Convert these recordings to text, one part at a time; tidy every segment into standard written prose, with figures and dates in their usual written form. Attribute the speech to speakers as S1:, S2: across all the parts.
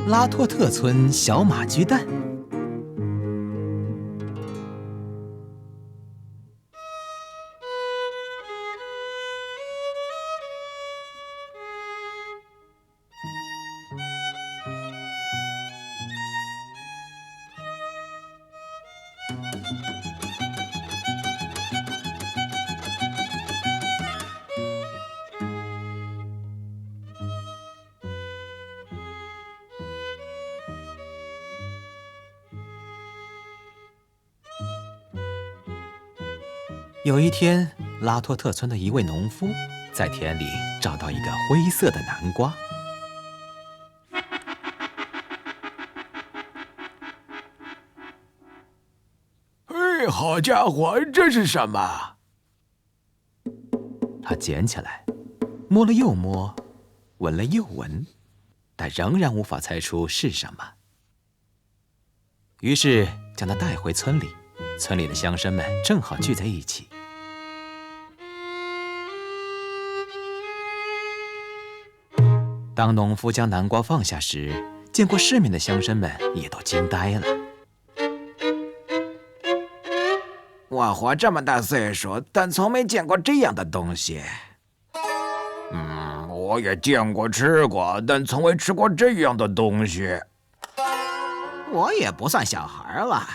S1: 拉托特村小马驹蛋。有一天，拉托特村的一位农夫在田里找到一个灰色的南瓜。
S2: 哎，好家伙，这是什么？
S1: 他捡起来，摸了又摸，闻了又闻，但仍然无法猜出是什么。于是将它带回村里，村里的乡绅们正好聚在一起。当农夫将南瓜放下时，见过世面的乡绅们也都惊呆了。
S2: 我活这么大岁数，但从没见过这样的东西。我也见过吃过，但从未吃过这样的东西。
S3: 我也不算小孩了，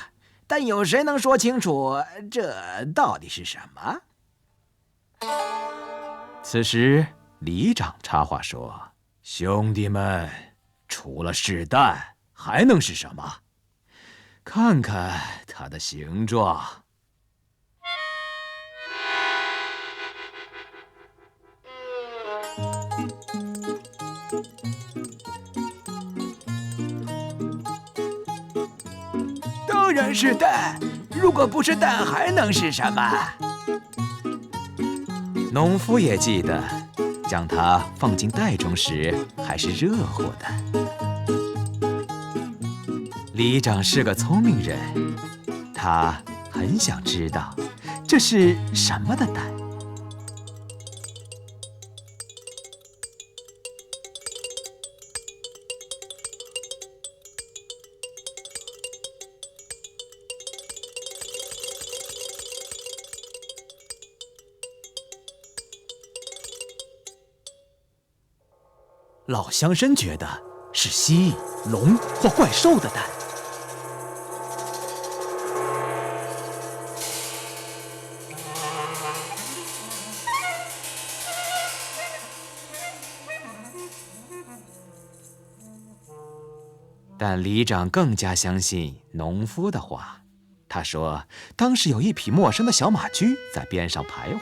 S3: 但有谁能说清楚这到底是什么？
S1: 此时，里长插话说：“
S2: 兄弟们，除了是蛋，还能是什么？
S1: 看看它的形状。”
S3: 当然是蛋，如果不是蛋，还能是什么？
S1: 农夫也记得，将它放进袋中时还是热乎的。里长是个聪明人，他很想知道这是什么的蛋。老乡绅觉得是蜥蜴、龙或怪兽的蛋。但里长更加相信农夫的话。他说，当时有一匹陌生的小马驹在边上徘徊。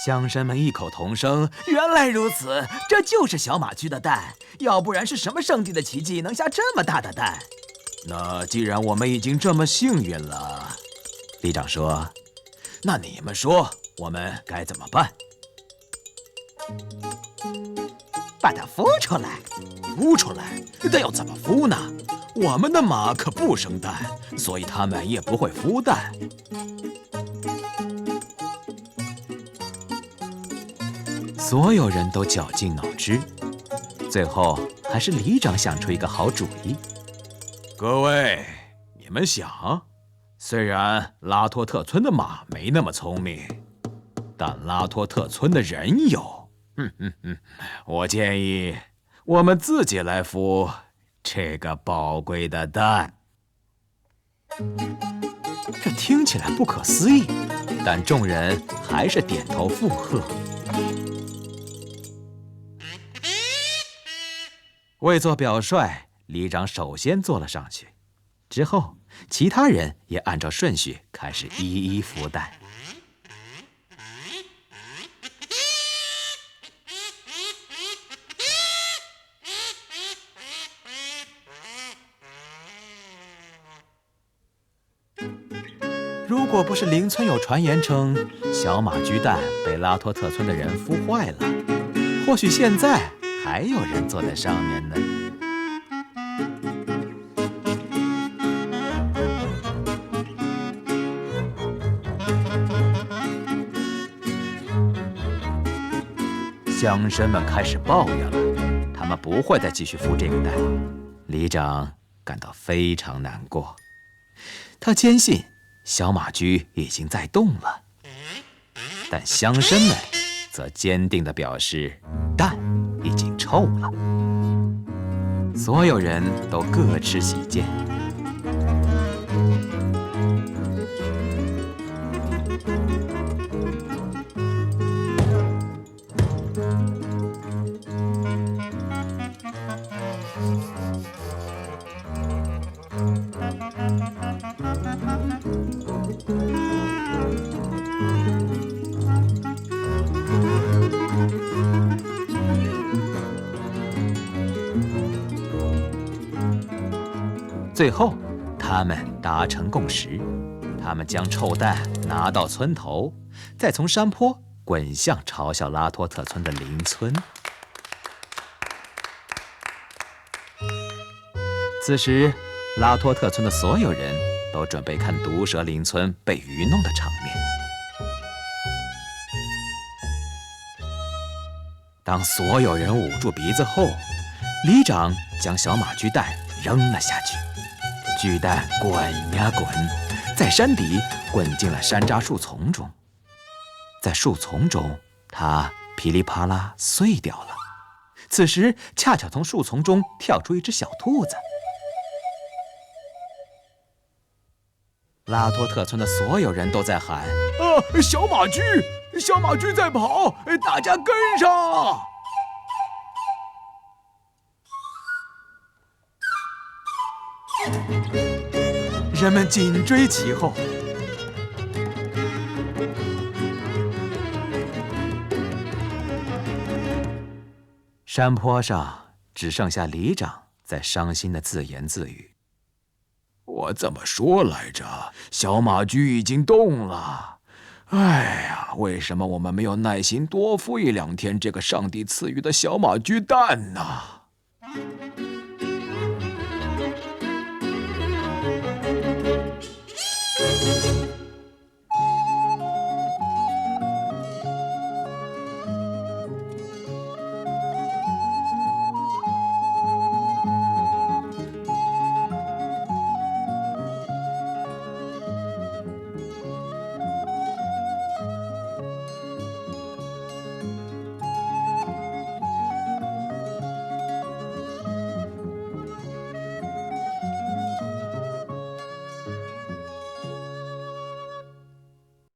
S1: 乡绅们异口同声：“原来如此，这就是小马驹的蛋。要不然是什么上帝的奇迹能下这么大的蛋？”
S2: 那既然我们已经这么幸运了，
S1: 里长说，
S2: 那你们说我们该怎么办？
S3: 把它孵出来。
S2: 孵出来？但要怎么孵呢？我们的马可不生蛋，所以它们也不会孵蛋。
S1: 所有人都绞尽脑汁，最后还是里长想出一个好主意。
S2: 各位，你们想，虽然拉托特村的马没那么聪明，但拉托特村的人有。我建议我们自己来孵这个宝贵的蛋。
S1: 这听起来不可思议，但众人还是点头附和。为做表率，里长首先坐了上去，之后其他人也按照顺序开始一一孵蛋。如果不是邻村有传言称小马驹蛋被拉托特村的人孵坏了，或许现在还有人坐在上面呢。乡绅们开始抱怨了，他们不会再继续孵这个蛋。里长感到非常难过，他坚信小马驹已经在动了，但乡绅们则坚定地表示蛋已经臭了。所有人都各持己见。最后，他们达成共识，他们将臭蛋拿到村头，再从山坡滚向嘲笑拉托特村的邻村。此时，拉托特村的所有人都准备看毒蛇邻村被愚弄的场面。当所有人捂住鼻子后，里长将小马驹蛋扔了下去。巨蛋滚呀滚，在山底滚进了山楂树丛中。在树丛中，它噼里啪啦碎掉了。此时，恰巧从树丛中跳出一只小兔子。拉托特村的所有人都在喊：“
S2: 小马驹，小马驹在跑，大家跟上！”
S1: 人们紧追其后。山坡上只剩下里长在伤心地自言自语：“
S2: 我怎么说来着？小马驹已经动了。哎呀，为什么我们没有耐心多孵1、2天这个上帝赐予的小马驹蛋呢？”